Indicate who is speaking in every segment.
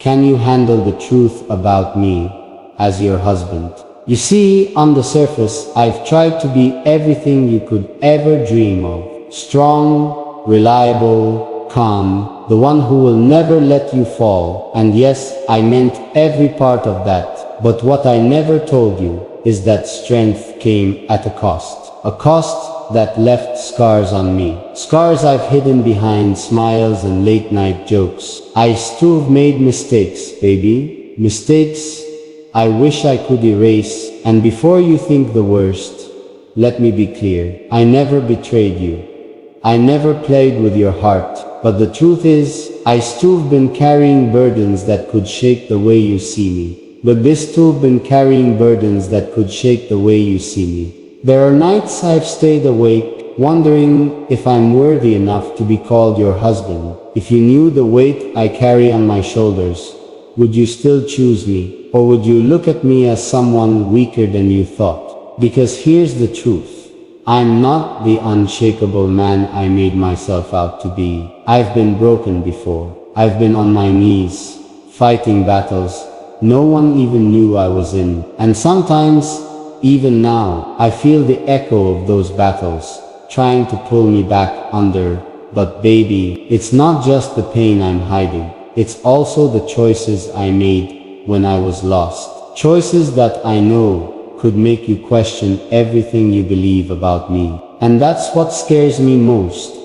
Speaker 1: Can you handle the truth about me as your husband? You see, on the surface, I've tried to be everything you could ever dream of. Strong, reliable, calm, the one who will never let you fall. And yes, I meant every part of that. But what I never told you is that strength came at a cost. A cost that left scars on me. Scars I've hidden behind smiles and late night jokes. I too have made mistakes, baby. Mistakes I wish I could erase. And before you think the worst, let me be clear. I never betrayed you. I never played with your heart. But the truth is, I too have been carrying burdens that could shake the way you see me. But this too have been carrying burdens that could shake the way you see me. There are nights I've stayed awake, wondering if I'm worthy enough to be called your husband. If you knew the weight I carry on my shoulders, would you still choose me? Or would you look at me as someone weaker than you thought? Because here's the truth. I'm not the unshakable man I made myself out to be. I've been broken before. I've been on my knees, fighting battles no one even knew I was in. And sometimes, even now, I feel the echo of those battles, trying to pull me back under. But baby, it's not just the pain I'm hiding. It's also the choices I made when I was lost. Choices that I know could make you question everything you believe about me. And that's what scares me most.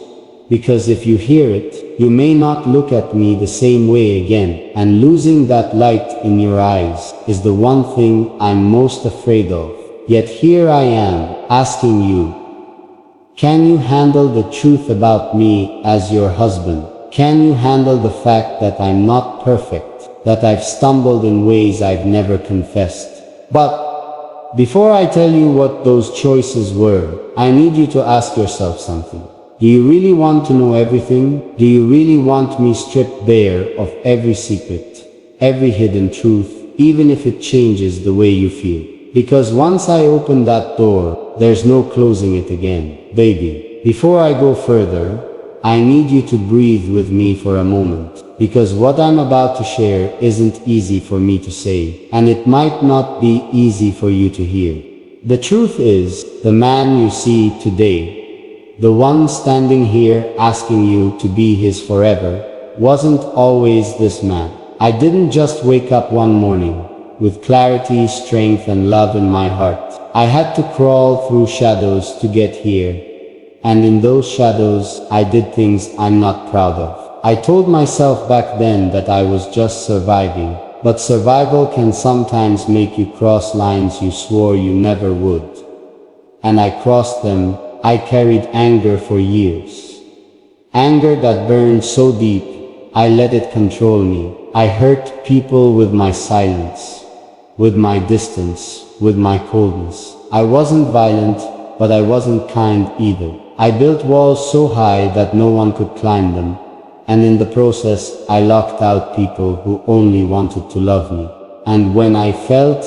Speaker 1: Because if you hear it, you may not look at me the same way again. And losing that light in your eyes is the one thing I'm most afraid of. Yet here I am, asking you, can you handle the truth about me as your husband? Can you handle the fact that I'm not perfect, that I've stumbled in ways I've never confessed? But before I tell you what those choices were, I need you to ask yourself something. Do you really want to know everything? Do you really want me stripped bare of every secret, every hidden truth, even if it changes the way you feel? Because once I open that door, there's no closing it again. Baby, before I go further, I need you to breathe with me for a moment. Because what I'm about to share isn't easy for me to say, and it might not be easy for you to hear. The truth is, the man you see today, the one standing here asking you to be his forever, wasn't always this man. I didn't just wake up one morning with clarity, strength, and love in my heart. I had to crawl through shadows to get here. And in those shadows, I did things I'm not proud of. I told myself back then that I was just surviving. But survival can sometimes make you cross lines you swore you never would. And I crossed them. I carried anger for years. Anger that burned so deep, I let it control me. I hurt people with my silence, with my distance, with my coldness. I wasn't violent, but I wasn't kind either. I built walls so high that no one could climb them. And in the process, I locked out people who only wanted to love me. And when I felt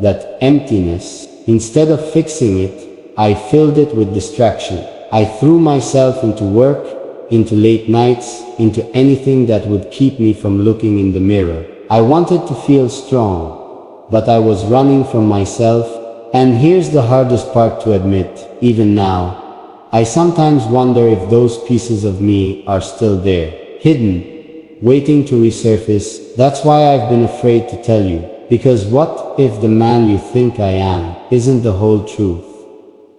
Speaker 1: that emptiness, instead of fixing it, I filled it with distraction. I threw myself into work, into late nights, into anything that would keep me from looking in the mirror. I wanted to feel strong, but I was running from myself. And here's the hardest part to admit, even now. I sometimes wonder if those pieces of me are still there, hidden, waiting to resurface. That's why I've been afraid to tell you. Because what if the man you think I am isn't the whole truth?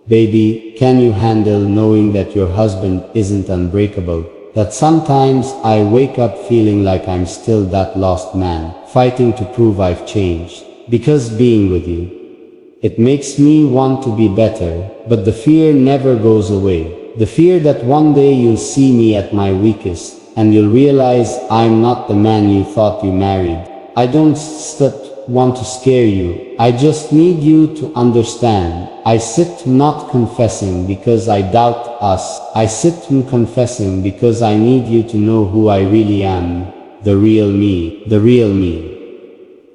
Speaker 1: Baby, can you handle knowing that your husband isn't unbreakable? That sometimes I wake up feeling like I'm still that lost man, fighting to prove I've changed. Because being with you, it makes me want to be better, but the fear never goes away. The fear that one day you'll see me at my weakest, and you'll realize I'm not the man you thought you married. I don't want to scare you. I just need you to understand. I sit not confessing because I doubt us. I sit confessing because I need you to know who I really am. The real me. The real me.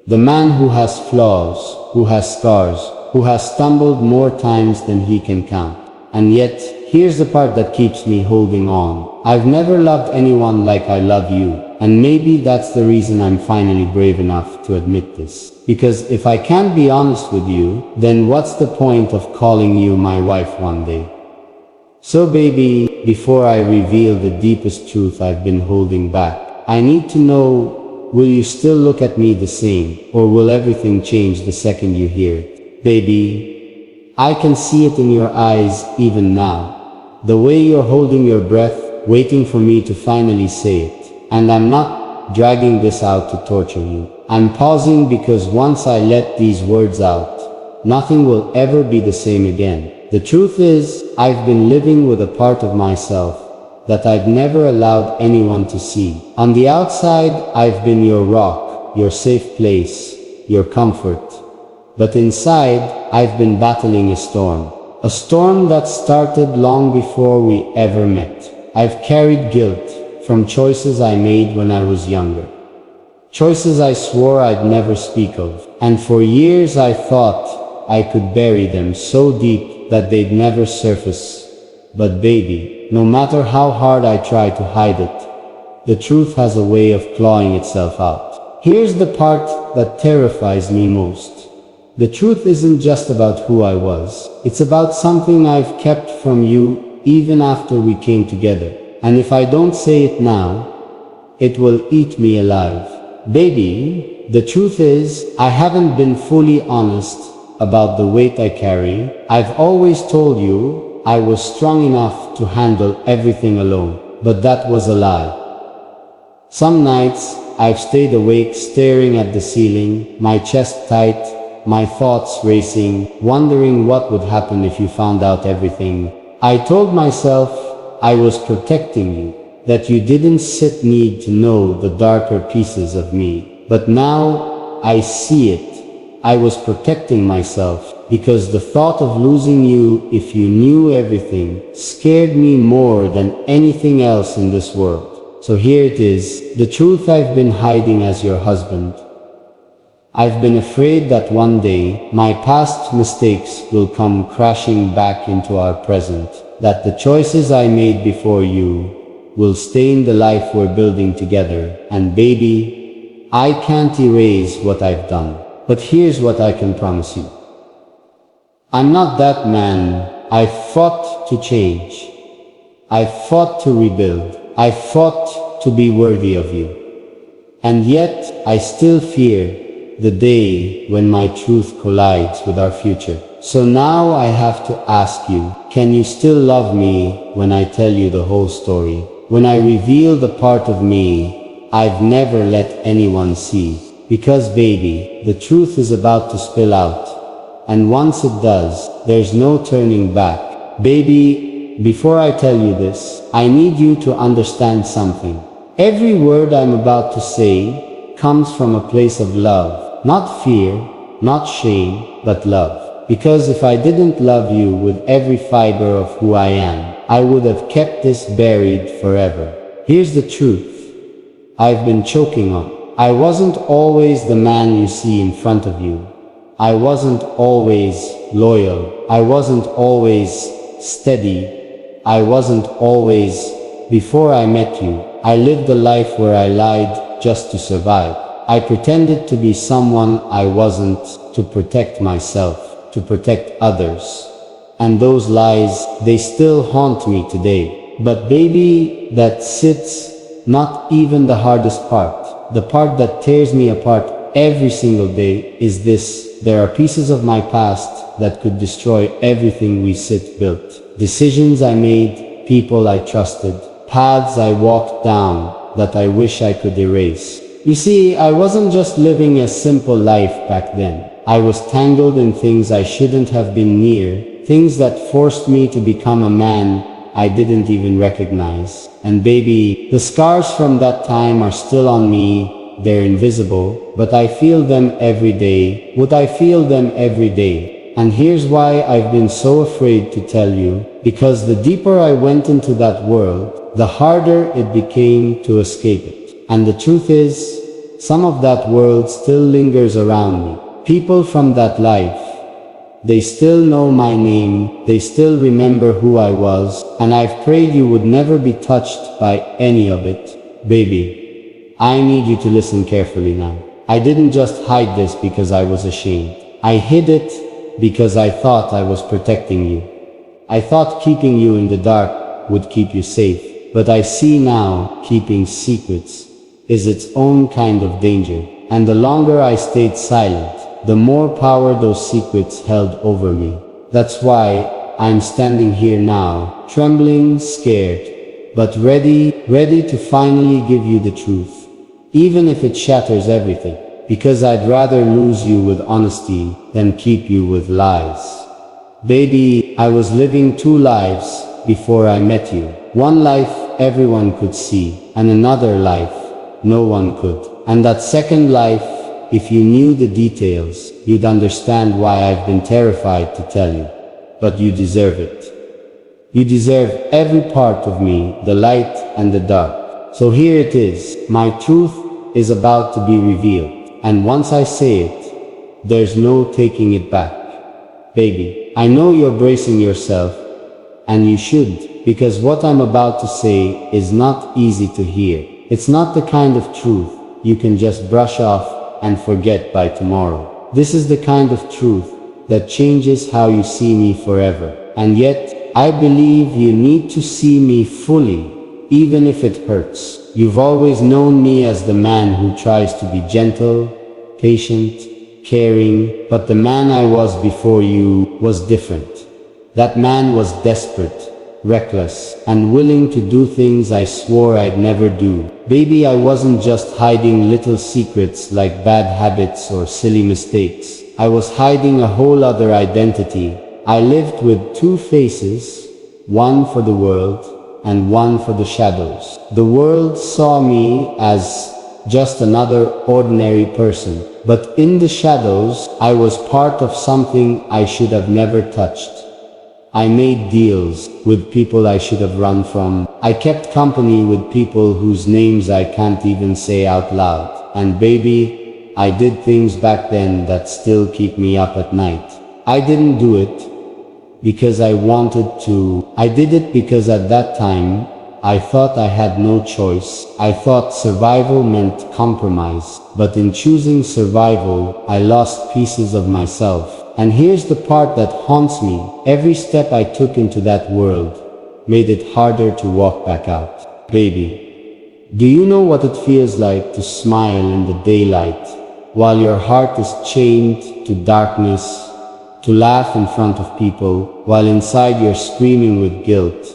Speaker 1: The man who has flaws, who has scars, who has stumbled more times than he can count. And yet, here's the part that keeps me holding on. I've never loved anyone like I love you. And maybe that's the reason I'm finally brave enough to admit this. Because if I can't be honest with you, then what's the point of calling you my wife one day? So baby, before I reveal the deepest truth I've been holding back, I need to know, will you still look at me the same, or will everything change the second you hear it? Baby, I can see it in your eyes even now. The way you're holding your breath, waiting for me to finally say it. And I'm not dragging this out to torture you. I'm pausing because once I let these words out, nothing will ever be the same again. The truth is, I've been living with a part of myself that I've never allowed anyone to see. On the outside, I've been your rock, your safe place, your comfort. But inside, I've been battling a storm. A storm that started long before we ever met. I've carried guilt from choices I made when I was younger. Choices I swore I'd never speak of. And for years I thought I could bury them so deep that they'd never surface. But baby, no matter how hard I try to hide it, the truth has a way of clawing itself out. Here's the part that terrifies me most. The truth isn't just about who I was. It's about something I've kept from you even after we came together. And if I don't say it now, it will eat me alive. Baby, the truth is, I haven't been fully honest about the weight I carry. I've always told you I was strong enough to handle everything alone, but that was a lie. Some nights, I've stayed awake staring at the ceiling, my chest tight, my thoughts racing, wondering what would happen if you found out everything. I told myself I was protecting you, that you didn't need to know the darker pieces of me. But now, I see it. I was protecting myself, because the thought of losing you if you knew everything scared me more than anything else in this world. So here it is, the truth I've been hiding as your husband. I've been afraid that one day, my past mistakes will come crashing back into our present. That the choices I made before you will stain the life we're building together. And baby, I can't erase what I've done. But here's what I can promise you. I'm not that man. I fought to change. I fought to rebuild. I fought to be worthy of you. And yet, I still fear the day when my truth collides with our future. So now I have to ask you, can you still love me when I tell you the whole story? When I reveal the part of me I've never let anyone see? Because baby, the truth is about to spill out. And once it does, there's no turning back. Baby, before I tell you this, I need you to understand something. Every word I'm about to say comes from a place of love. Not fear, not shame, but love. Because if I didn't love you with every fiber of who I am, I would have kept this buried forever. Here's the truth I've been choking on. I wasn't always the man you see in front of you. I wasn't always loyal. I wasn't always steady. I wasn't always. Before I met you, I lived a life where I lied just to survive. I pretended to be someone I wasn't, to protect myself, to protect others. And those lies, they still haunt me today. But baby, that sits not even the hardest part. The part that tears me apart every single day is this: there are pieces of my past that could destroy everything we built. Decisions I made, people I trusted, paths I walked down that I wish I could erase. You see, I wasn't just living a simple life back then. I was tangled in things I shouldn't have been near, things that forced me to become a man I didn't even recognize. And baby, the scars from that time are still on me. They're invisible, but I feel them every day. Would I feel them every day? And here's why I've been so afraid to tell you. Because the deeper I went into that world, the harder it became to escape it. And the truth is, some of that world still lingers around me. People from that life, they still know my name, they still remember who I was, and I've prayed you would never be touched by any of it. Baby, I need you to listen carefully now. I didn't just hide this because I was ashamed. I hid it because I thought I was protecting you. I thought keeping you in the dark would keep you safe. But I see now, keeping secrets is its own kind of danger. And the longer I stayed silent, the more power those secrets held over me. That's why I'm standing here now, trembling, scared, but ready to finally give you the truth. Even if it shatters everything. Because I'd rather lose you with honesty than keep you with lies. Baby, I was living two lives before I met you. One life everyone could see, and another life no one could. And that second life, if you knew the details, you'd understand why I've been terrified to tell you. But you deserve it. You deserve every part of me, the light and the dark. So here it is, my truth is about to be revealed. And once I say it, there's no taking it back. Baby, I know you're bracing yourself, and you should, because what I'm about to say is not easy to hear. It's not the kind of truth you can just brush off and forget by tomorrow. This is the kind of truth that changes how you see me forever. And yet, I believe you need to see me fully, even if it hurts. You've always known me as the man who tries to be gentle, patient, caring, but the man I was before you was different. That man was desperate, reckless, and willing to do things I swore I'd never do. Baby, I wasn't just hiding little secrets like bad habits or silly mistakes. I was hiding a whole other identity. I lived with two faces, one for the world and one for the shadows. The world saw me as just another ordinary person, but in the shadows, I was part of something I should have never touched. I made deals with people I should have run from. I kept company with people whose names I can't even say out loud. And baby, I did things back then that still keep me up at night. I didn't do it because I wanted to. I did it because at that time, I thought I had no choice. I thought survival meant compromise. But in choosing survival, I lost pieces of myself. And here's the part that haunts me. Every step I took into that world made it harder to walk back out. Baby, do you know what it feels like to smile in the daylight while your heart is chained to darkness? To laugh in front of people while inside you're screaming with guilt?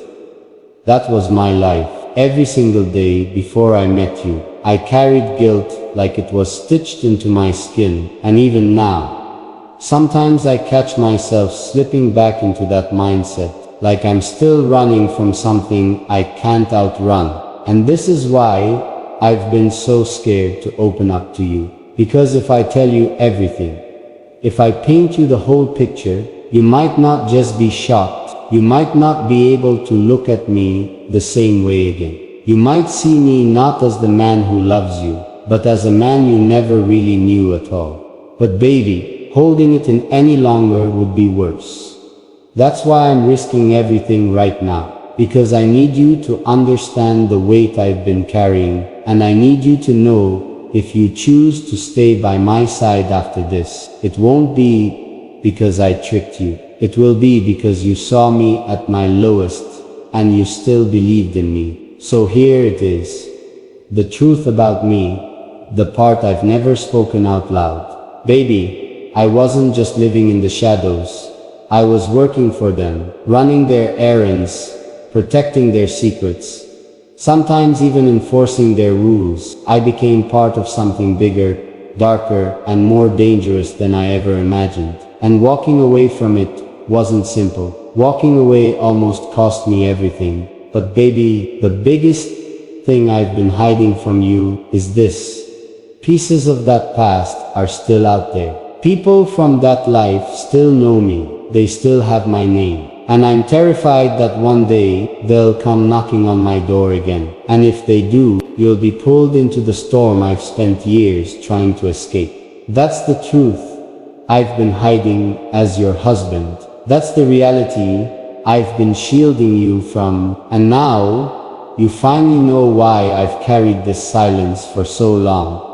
Speaker 1: That was my life. Every single day before I met you, I carried guilt like it was stitched into my skin. And even now, sometimes I catch myself slipping back into that mindset, like I'm still running from something I can't outrun. And this is why I've been so scared to open up to you. Because if I tell you everything, if I paint you the whole picture, you might not just be shocked. You might not be able to look at me the same way again. You might see me not as the man who loves you, but as a man you never really knew at all. But baby, holding it in any longer would be worse. That's why I'm risking everything right now, because I need you to understand the weight I've been carrying, and I need you to know if you choose to stay by my side after this, it won't be because I tricked you. It will be because you saw me at my lowest and you still believed in me. So here it is. The truth about me, the part I've never spoken out loud. Baby, I wasn't just living in the shadows. I was working for them, running their errands, protecting their secrets, sometimes even enforcing their rules. I became part of something bigger, darker, and more dangerous than I ever imagined. And walking away from it wasn't simple. Walking away almost cost me everything. But baby, the biggest thing I've been hiding from you is this. Pieces of that past are still out there. People from that life still know me. They still have my name. And I'm terrified that one day they'll come knocking on my door again. And if they do, you'll be pulled into the storm I've spent years trying to escape. That's the truth I've been hiding as your husband. That's the reality I've been shielding you from. And now, you finally know why I've carried this silence for so long.